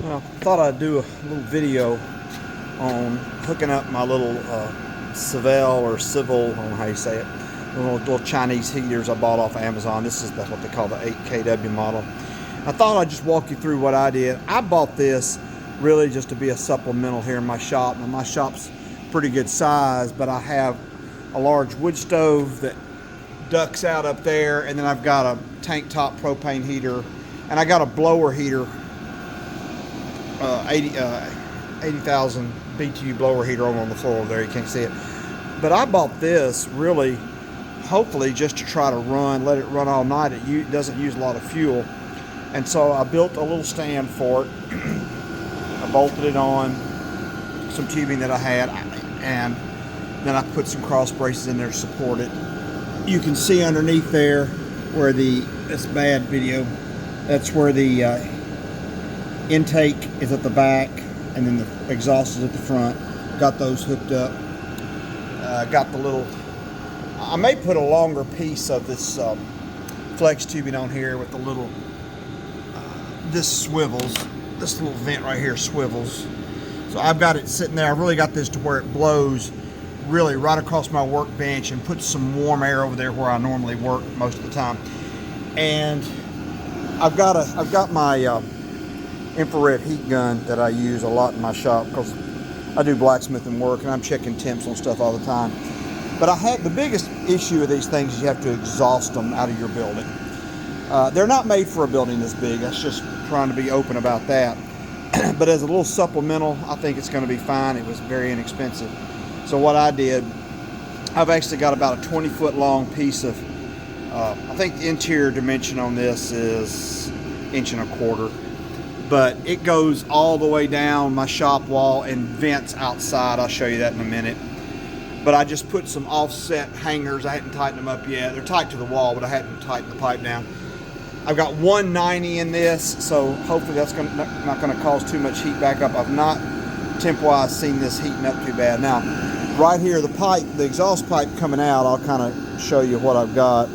Well, I thought I'd do a little video on hooking up my little Silvel or Silvel, I don't know how you say it, little Chinese heaters I bought off of Amazon. This is what they call the 8kW model. I thought I'd just walk you through what I did. I bought this really just to be a supplemental here in my shop. Now, my shop's pretty good size, but I have a large wood stove that ducks out up there, and then I've got a tank top propane heater, and I got a blower heater, 80,000 BTU blower heater over on the floor over there. You can't see it, but I bought this really, hopefully, just to try to let it run all night. It doesn't use a lot of fuel, and so I built a little stand for it. I bolted it on some tubing that I had, and then I put some cross braces in there to support it. You can see underneath there where it's bad video, that's where the intake is at the back, and then the exhaust is at the front. Got those hooked up. Got the little, I may put a longer piece of this flex tubing on here with the little, this swivels, this little vent right here swivels. So I've got it sitting there. I've really got this to where it blows really right across my workbench and puts some warm air over there where I normally work most of the time. And I've got my infrared heat gun that I use a lot in my shop because I do blacksmithing work and I'm checking temps on stuff all the time. But the biggest issue with these things is you have to exhaust them out of your building. They're not made for a building this big. That's just trying to be open about that. But as a little supplemental, I think it's going to be fine. It was very inexpensive. So what I did, I've actually got about a 20-foot long piece of, I think the interior dimension on this is 1.25 inches. But it goes all the way down my shop wall and vents outside. I'll show you that in a minute. But I just put some offset hangers. I hadn't tightened them up yet. They're tight to the wall, but I hadn't tightened the pipe down. I've got 190 in this, so hopefully that's not going to cause too much heat back up. I've not temp-wise seen this heating up too bad. Now, right here, the exhaust pipe coming out, I'll kind of show you what I've got.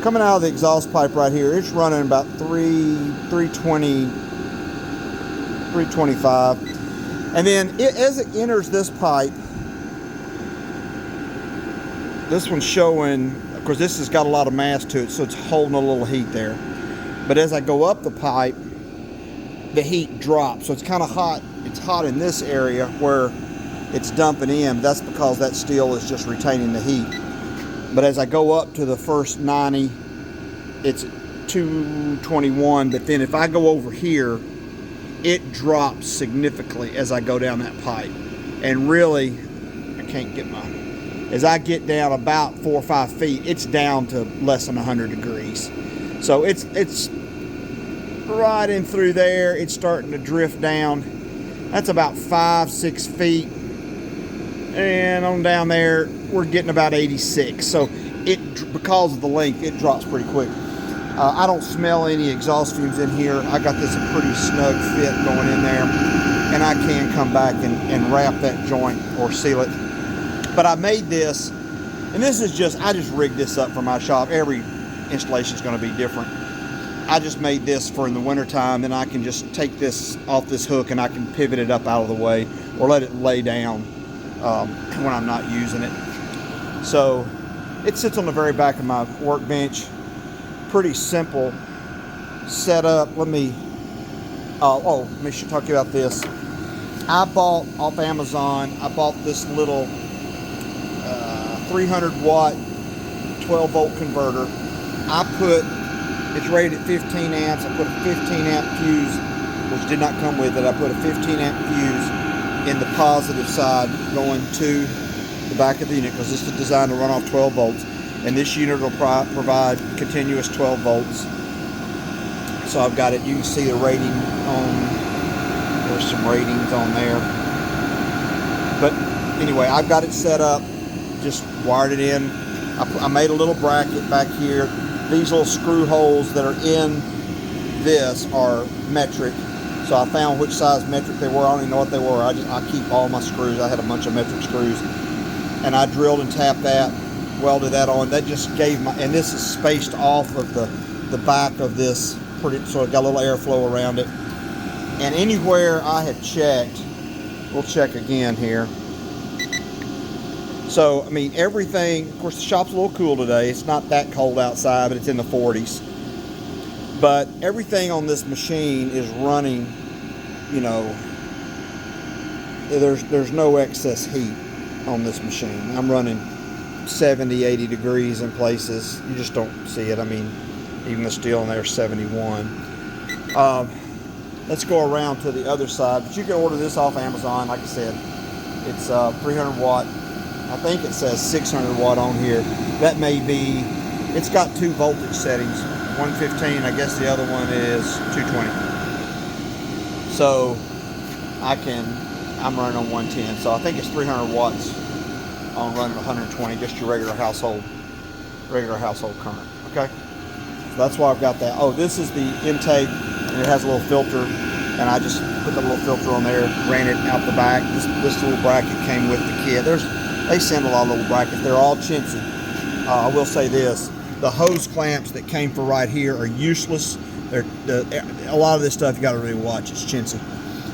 Coming out of the exhaust pipe right here, it's running about 320, 325. And then as it enters this pipe, this one's showing, of course this has got a lot of mass to it, so it's holding a little heat there. But as I go up the pipe, the heat drops, so it's kind of hot. It's hot in this area where it's dumping in. That's because that steel is just retaining the heat. But as I go up to the first 90, it's 221. But then if I go over here, it drops significantly as I go down that pipe. And really, I can't get as I get down about 4 or 5 feet, it's down to less than 100 degrees. So it's right in through there. It's starting to drift down. That's about 5-6 feet. And on down there, we're getting about 86. So because of the length, it drops pretty quick. I don't smell any exhaust fumes in here. I got this a pretty snug fit going in there, and I can come back and wrap that joint or seal it. But I made this, and this is I just rigged this up for my shop. Every installation is going to be different. I just made this for in the wintertime, then I can just take this off this hook and I can pivot it up out of the way or let it lay down when I'm not using it. So it sits on the very back of my workbench. Pretty simple setup. Let me talk to you about this. I bought off Amazon, I bought this little 300 watt 12 volt converter. It's rated at 15 amps. I put a 15 amp fuse, which did not come with it. I put a 15 amp fuse in the positive side going to the back of the unit because this is designed to run off 12 volts. And this unit will provide continuous 12 volts. So I've got it, you can see the rating there's some ratings on there. But anyway, I've got it set up, just wired it in. I made a little bracket back here. These little screw holes that are in this are metric. So I found which size metric they were. I don't even know what they were. I keep all my screws. I had a bunch of metric screws. And I drilled and tapped that, welded that on. That just gave and this is spaced off of the back of this, so it got a little airflow around it. And anywhere I have checked, we'll check again here. So, I mean, everything, of course, the shop's a little cool today. It's not that cold outside, but it's in the 40s. But everything on this machine is running, you know, there's no excess heat on this machine. I'm running 70, 80 degrees in places. You just don't see it. I mean, even the steel in there is 71. Let's go around to the other side. But you can order this off Amazon. Like I said, it's 300 watt. I think it says 600 watt on here. That may be, it's got 2 voltage settings. 115, I guess the other one is 220. So I'm running on 110. So I think it's 300 watts on running 120, just your regular household current. Okay, so that's why I've got that. Oh, this is the intake, and it has a little filter, and I just put the little filter on there, ran it out the back. This little bracket came with the kit. They send a lot of little brackets. They're all chintzy. I will say this: the hose clamps that came for right here are useless. A lot of this stuff you got to really watch. It's chintzy.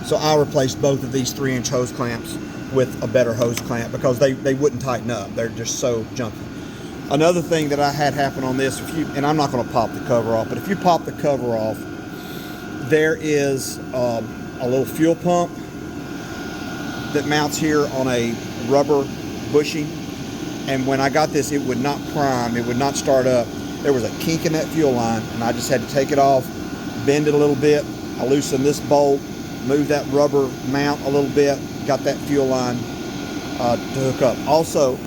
So I replaced both of these 3-inch hose clamps with a better hose clamp because they wouldn't tighten up. They're just so junky. Another thing that I had happen on this, and I'm not going to pop the cover off, but if you pop the cover off, there is a little fuel pump that mounts here on a rubber bushing. And when I got this, it would not prime. It would not start up. There was a kink in that fuel line, and I just had to take it off, bend it a little bit. I loosened this bolt, moved that rubber mount a little bit, got that fuel line to hook up. Also,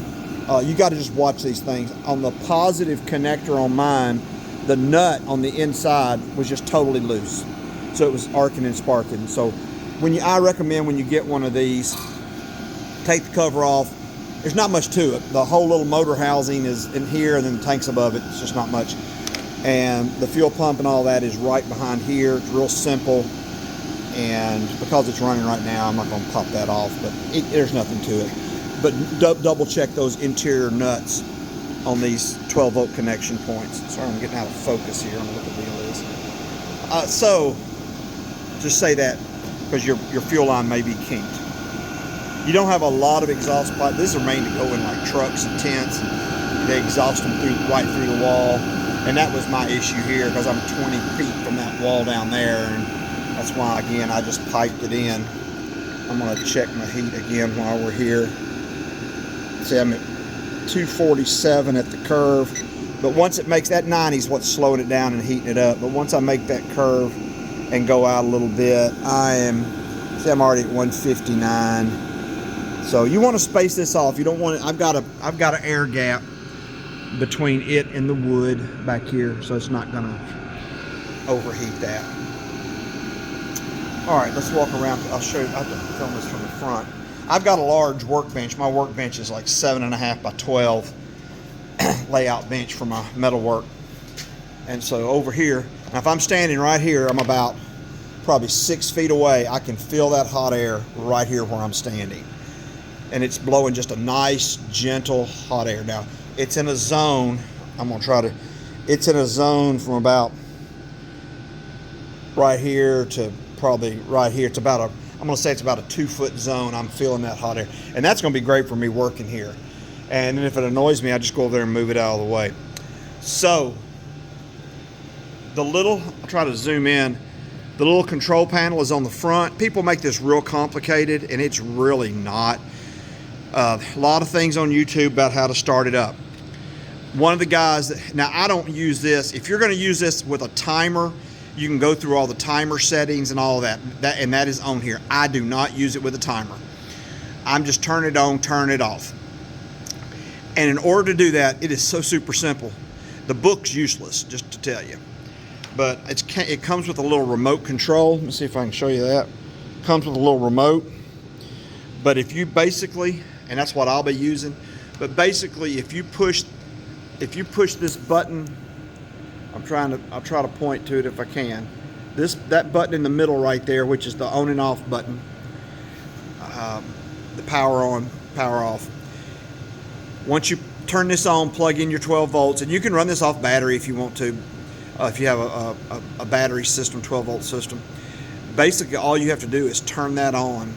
you got to just watch these things. On the positive connector on mine, the nut on the inside was just totally loose. So it was arcing and sparking. So I recommend when you get one of these, take the cover off. There's not much to it. The whole little motor housing is in here, and then the tank's above it. It's just not much. And the fuel pump and all that is right behind here. It's real simple. And because it's running right now, I'm not going to pop that off, but there's nothing to it. But double check those interior nuts on these 12 volt connection points. Sorry, I'm getting out of focus here on what the deal is. So just say that because your fuel line may be kinked. You don't have a lot of exhaust pipes. These are made to go in like trucks and tents, and they exhaust them right through the wall. And that was my issue here because I'm 20 feet from that wall down there, and that's why, again, I just piped it in. I'm going to check my heat again while we're here. See, I'm at 247 at the curve. But once it makes that 90 is what's slowing it down and heating it up. But once I make that curve and go out a little bit, I'm already at 159. So you want to space this off. You don't want it. I've got an air gap between it and the wood back here, so it's not going to overheat that. All right, let's walk around. I'll show you. I have to film this from the front. I've got a large workbench. My workbench is like 7.5 by 12 layout bench for my metal work. And so over here, now if I'm standing right here, I'm about probably 6 feet away. I can feel that hot air right here where I'm standing. And it's blowing just a nice, gentle, hot air. Now, it's in a zone. It's in a zone from about right here to probably right here. I'm going to say it's about a 2-foot zone. I'm feeling that hot air. And that's going to be great for me working here. And then if it annoys me, I just go over there and move it out of the way. So, I'll try to zoom in. The little control panel is on the front. People make this real complicated, and it's really not. A lot of things on YouTube about how to start it up. One of the guys now I don't use this. If you're going to use this with a timer, you can go through all the timer settings and all of that. And that is on here. I do not use it with a timer. I'm just turn it on, turn it off. And in order to do that, it is so super simple. The book's useless, just to tell you. But it comes with a little remote control. Let me see if I can show you that. It comes with a little remote. But if you basically, and that's what I'll be using, but basically if you push this button, I'll try to point to it if I can. That button in the middle right there, which is the on and off button, the power on, power off. Once you turn this on, plug in your 12 volts, and you can run this off battery if you want to, if you have a battery system, 12 volt system. Basically, all you have to do is turn that on,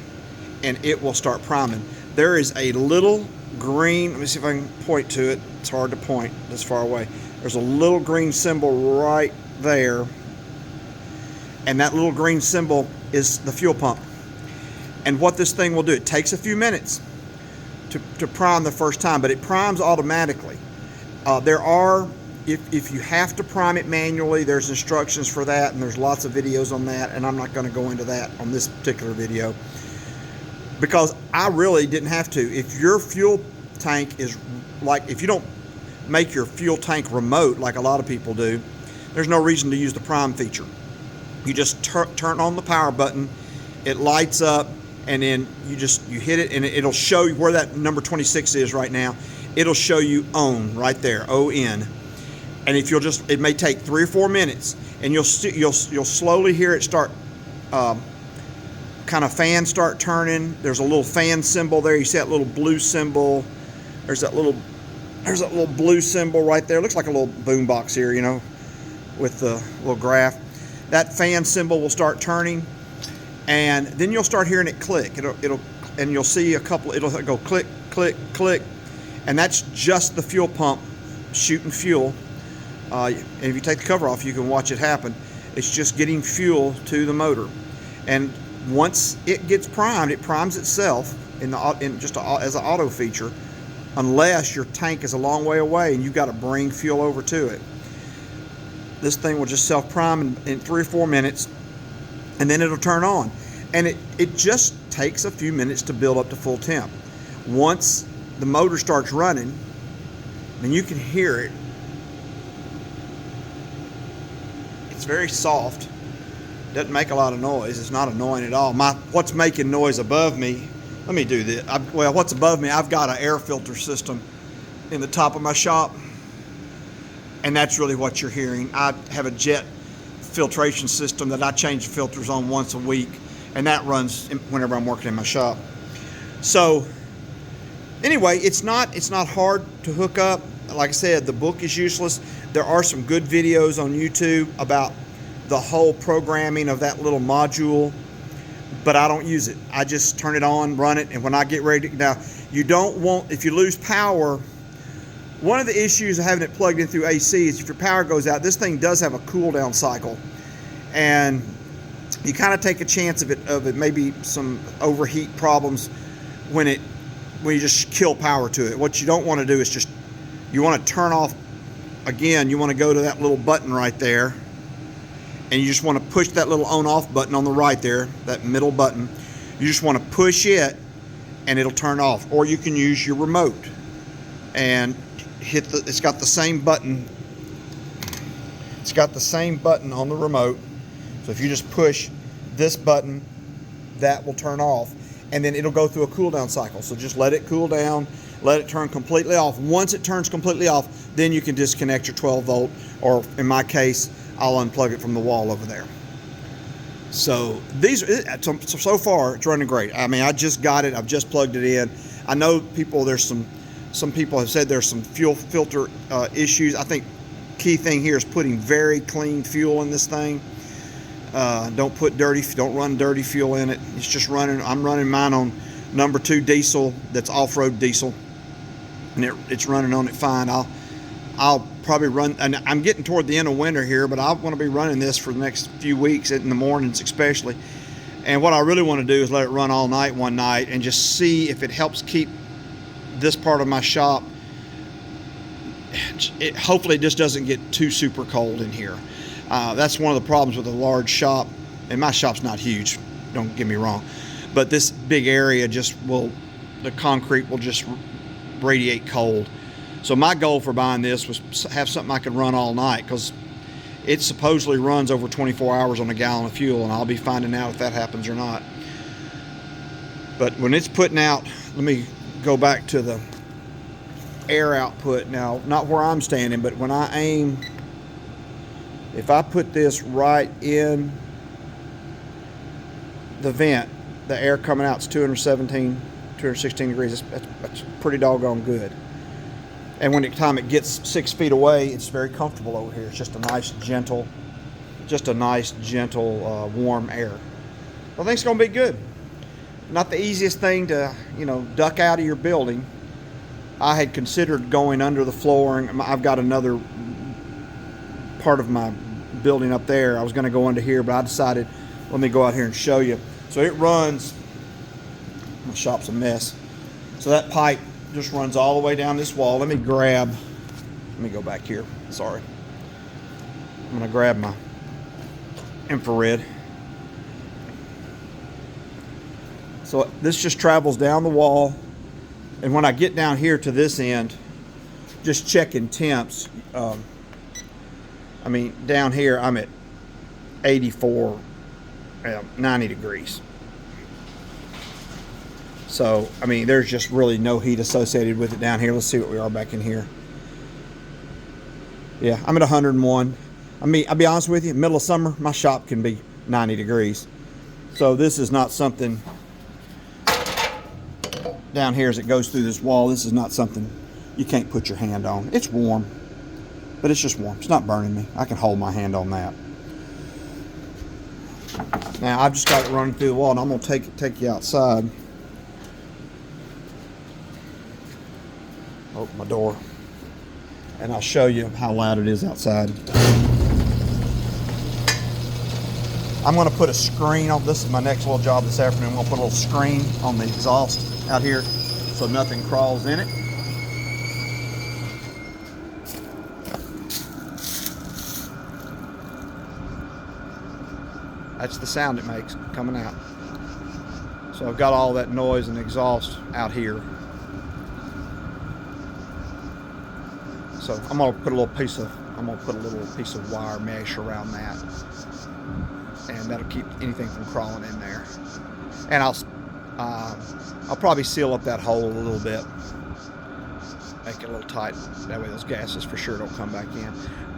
and it will start priming. There is a little green, let me see if I can point to it. It's hard to point this far away. There's a little green symbol right there, and that little green symbol is the fuel pump. And what this thing will do, it takes a few minutes to prime the first time, but it primes automatically. If you have to prime it manually, there's instructions for that, and there's lots of videos on that, and I'm not going to go into that on this particular video because I really didn't have to. If your fuel tank is like, if you don't make your fuel tank remote like a lot of people do, there's no reason to use the prime feature. You just turn on the power button, it lights up, and then you hit it, and it'll show you where that number 26 is right now. It'll show you on right there, ON. And if it may take 3 or 4 minutes, and you'll slowly hear it start, kind of fan start turning. There's a little fan symbol there. You see that little blue symbol. There's that little blue symbol right there. It looks like a little boom box here, you know, with the little graph. That fan symbol will start turning, and then you'll start hearing it click. And you'll see it'll go click, click, click, and that's just the fuel pump shooting fuel. And if you take the cover off, you can watch it happen. It's just getting fuel to the motor, and once it gets primed, it primes itself as an auto feature, unless your tank is a long way away and you've got to bring fuel over to it. This thing will just self-prime in 3 or 4 minutes, and then it'll turn on. And it just takes a few minutes to build up to full temp. Once the motor starts running, then you can hear it. It's very soft. Doesn't make a lot of noise. It's not annoying at all. What's making noise above me, let me do this. What's above me, I've got an air filter system in the top of my shop, and that's really what you're hearing. I have a jet filtration system that I change the filters on once a week, and that runs whenever I'm working in my shop. So anyway, it's not hard to hook up. Like I said, the book is useless. There are some good videos on YouTube about the whole programming of that little module, but I don't use it. I just turn it on, run it, and when I get ready to, now you don't want, if you lose power, one of the issues of having it plugged in through AC is if your power goes out, this thing does have a cool down cycle, and you kind of take a chance of it maybe some overheat problems when you just kill power to it. What you don't want to do is you want to turn off, again, you want to go to that little button right there, and you just want to push that little on-off button on the right there, that middle button. You just want to push it, and it'll turn off. Or you can use your remote and it's got the same button. It's got the same button on the remote. So if you just push this button, that will turn off, and then it'll go through a cool down cycle. So just let it cool down, let it turn completely off. Once it turns completely off, then you can disconnect your 12 volt, or in my case, I'll unplug it from the wall over there. So so far it's running great. I mean, I just got it. I've just plugged it in. I know there's some people have said there's some fuel filter issues. I think key thing here is putting very clean fuel in this thing. Don't run dirty fuel in it. It's just running. I'm running mine on number 2 diesel. That's off-road diesel, and it's running on it fine. I'll probably run, and I'm getting toward the end of winter here, but I want to be running this for the next few weeks in the mornings especially. And what I really want to do is let it run all night one night and just see if it helps keep this part of my shop. Hopefully it just doesn't get too super cold in here. That's one of the problems with a large shop, and my shop's not huge, don't get me wrong, but this big area the concrete will just radiate cold. So my goal for buying this was have something I could run all night, because it supposedly runs over 24 hours on a gallon of fuel, and I'll be finding out if that happens or not. But when it's putting out, let me go back to the air output now, not where I'm standing, but when I aim, if I put this right in the vent, the air coming out is 216 degrees. That's pretty doggone good. And when the time it gets 6 feet away, it's very comfortable over here. It's just a nice, gentle, warm air. I think it's going to be good. Not the easiest thing to, duck out of your building. I had considered going under the flooring. I've got another part of my building up there. I was going to go under here, but I decided, let me go out here and show you. So it runs, my shop's a mess. So that pipe just runs all the way down this wall. Let me go back here. Sorry. I'm going to grab my infrared. So this just travels down the wall. And when I get down here to this end, just checking temps, down here I'm at 84, 90 degrees. So, there's just really no heat associated with it down here. Let's see what we are back in here. Yeah, I'm at 101. I'll be honest with you, middle of summer, my shop can be 90 degrees. So this is not something, down here as it goes through this wall, this is not something you can't put your hand on. It's warm, but it's just warm. It's not burning me. I can hold my hand on that. Now, I've just got it running through the wall, and I'm going to take you outside. Open my door, and I'll show you how loud it is outside. I'm going to put a screen on, this is my next little job this afternoon. I'm going to put a little screen on the exhaust out here so nothing crawls in it. That's the sound it makes coming out. So I've got all that noise and exhaust out here. So I'm gonna put a little piece of wire mesh around that, and that'll keep anything from crawling in there. And I'll probably seal up that hole a little bit, make it a little tight. That way those gases for sure don't come back in.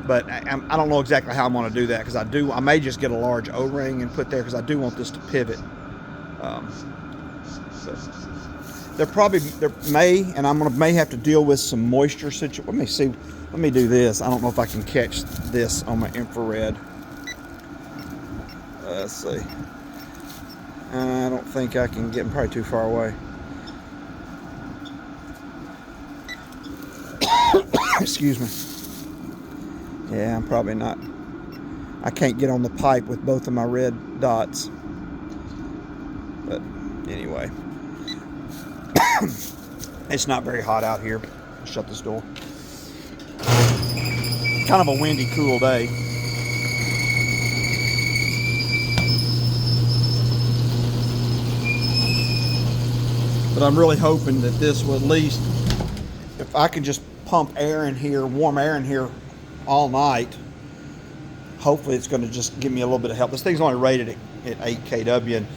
But I don't know exactly how I'm going to do that, because I may just get a large O-ring and put there, because I do want this to pivot. There may have to deal with some moisture situation. Let me see. Let me do this. I don't know if I can catch this on my infrared. Let's see. I don't think I can get them, probably too far away. Excuse me. Yeah, I'm probably not. I can't get on the pipe with both of my red dots. But anyway. It's not very hot out here. I'll shut this door. Kind of a windy, cool day. But I'm really hoping that this will at least, if I can just pump air in here, warm air in here all night, hopefully it's going to just give me a little bit of help. This thing's only rated at 8 kW, and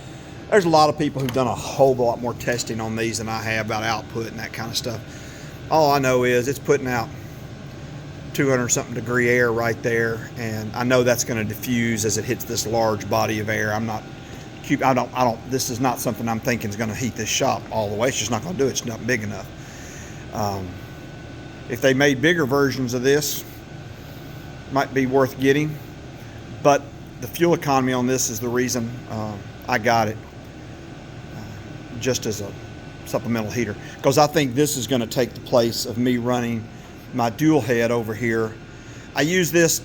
there's a lot of people who've done a whole lot more testing on these than I have about output and that kind of stuff. All I know is it's putting out 200 something degree air right there, and I know that's going to diffuse as it hits this large body of air. This is not something I'm thinking is going to heat this shop all the way. It's just not going to do it. It's not big enough. If they made bigger versions of this, might be worth getting, but the fuel economy on this is the reason I got it, just as a supplemental heater, because I think this is going to take the place of me running my dual head over here. I use this,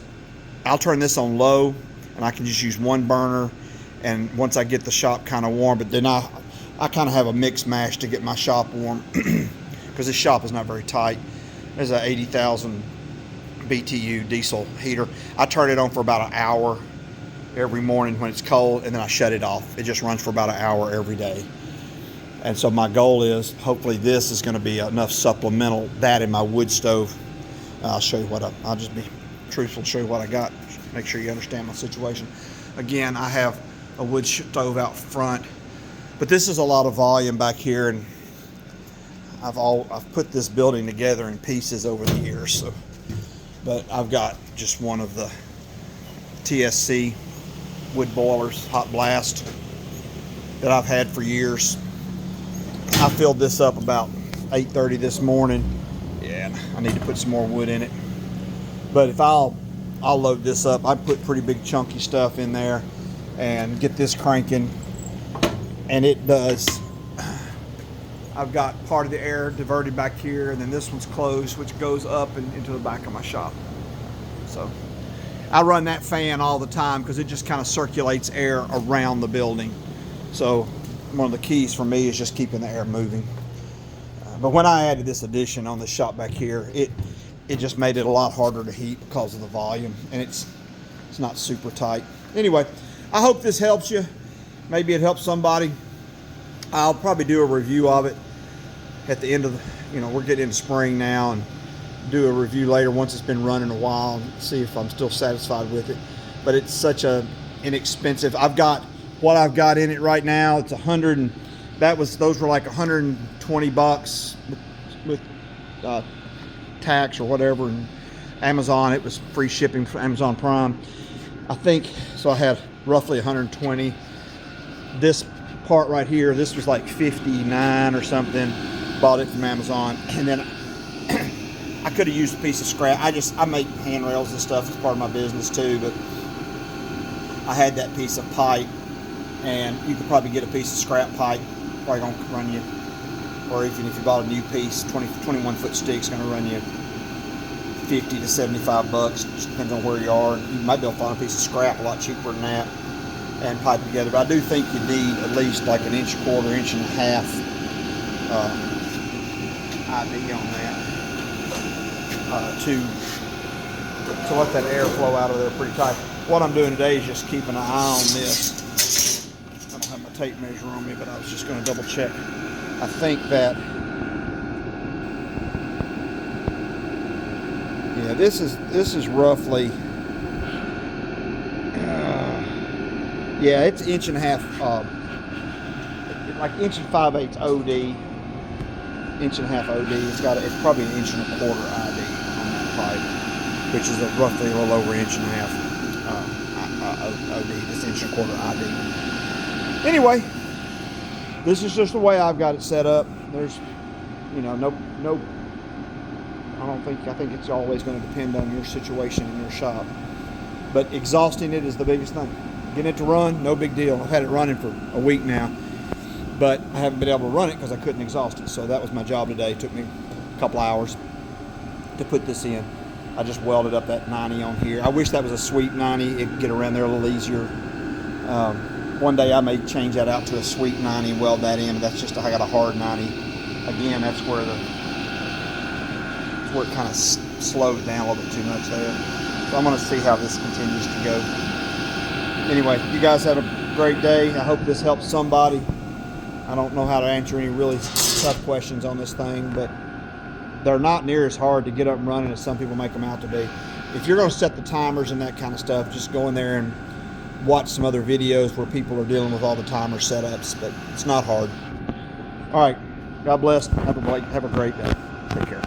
I'll turn this on low, and I can just use one burner, and once I get the shop kind of warm, but then I kind of have a mix mash to get my shop warm, because this shop is not very tight. There's a 80,000 BTU diesel heater. I turn it on for about an hour every morning when it's cold, and then I shut it off. It just runs for about an hour every day. And so my goal is, hopefully this is going to be enough supplemental, that in my wood stove. I'll show you I'll just be truthful, show you what I got, make sure you understand my situation. Again, I have a wood stove out front, but this is a lot of volume back here, and I've put this building together in pieces over the years. So, but I've got just one of the TSC wood boilers, hot blast, that I've had for years. I filled this up about 8:30 this morning. Yeah, I need to put some more wood in it. But if I'll load this up. I put pretty big chunky stuff in there and get this cranking. and it does. I've got part of the air diverted back here, and then this one's closed, which goes up and into the back of my shop. So I run that fan all the time because it just kind of circulates air around the building. So one of the keys for me is just keeping the air moving. But when I added this addition on the shop back here, it just made it a lot harder to heat because of the volume, and it's not super tight. Anyway, I hope this helps you. Maybe it helps somebody. I'll probably do a review of it at the end of the, we're getting into spring now, and do a review later once it's been running a while and see if I'm still satisfied with it. But it's such a inexpensive. What I've got in it right now, it's those were like $120 with tax or whatever, and Amazon, it was free shipping for Amazon Prime, I think. So I had roughly 120. This part right here, this was like 59 or something. Bought it from Amazon, and then I could have used a piece of scrap. I make handrails and stuff as part of my business too, but I had that piece of pipe, and you could probably get a piece of scrap pipe, probably gonna run you, or even if you bought a new piece, 21 foot stick's gonna run you 50 to 75 bucks. Just depends on where you are. You might be able to find a piece of scrap a lot cheaper than that and pipe it together. But I do think you need at least like an inch, quarter, inch and a half ID on that to let that air flow out of there pretty tight. What I'm doing today is just keeping an eye on this. I don't have my tape measure on me, but I was just going to double check. I think that, yeah, this is roughly, yeah, it's inch and a half, like inch and 5/8 OD, inch and a half OD. It's probably an inch and a quarter ID on that pipe, which is roughly a little over inch and a half OD. This inch and a quarter ID. Anyway, this is just the way I've got it set up. There's, no. I think it's always going to depend on your situation in your shop. But exhausting it is the biggest thing. Getting it to run, no big deal. I've had it running for a week now, but I haven't been able to run it because I couldn't exhaust it. So that was my job today. It took me a couple hours to put this in. I just welded up that 90 on here. I wish that was a sweet 90. It could get around there a little easier. One day I may change that out to a sweet 90 and weld that in. But that's just, I got a hard 90. Again, that's where it kind of slowed down a little bit too much there. So I'm going to see how this continues to go. Anyway, you guys have a great day. I hope this helps somebody. I don't know how to answer any really tough questions on this thing, but they're not near as hard to get up and running as some people make them out to be. If you're going to set the timers and that kind of stuff, just go in there and watch some other videos where people are dealing with all the timer setups, but it's not hard. All right. God bless. Have a great day. Take care.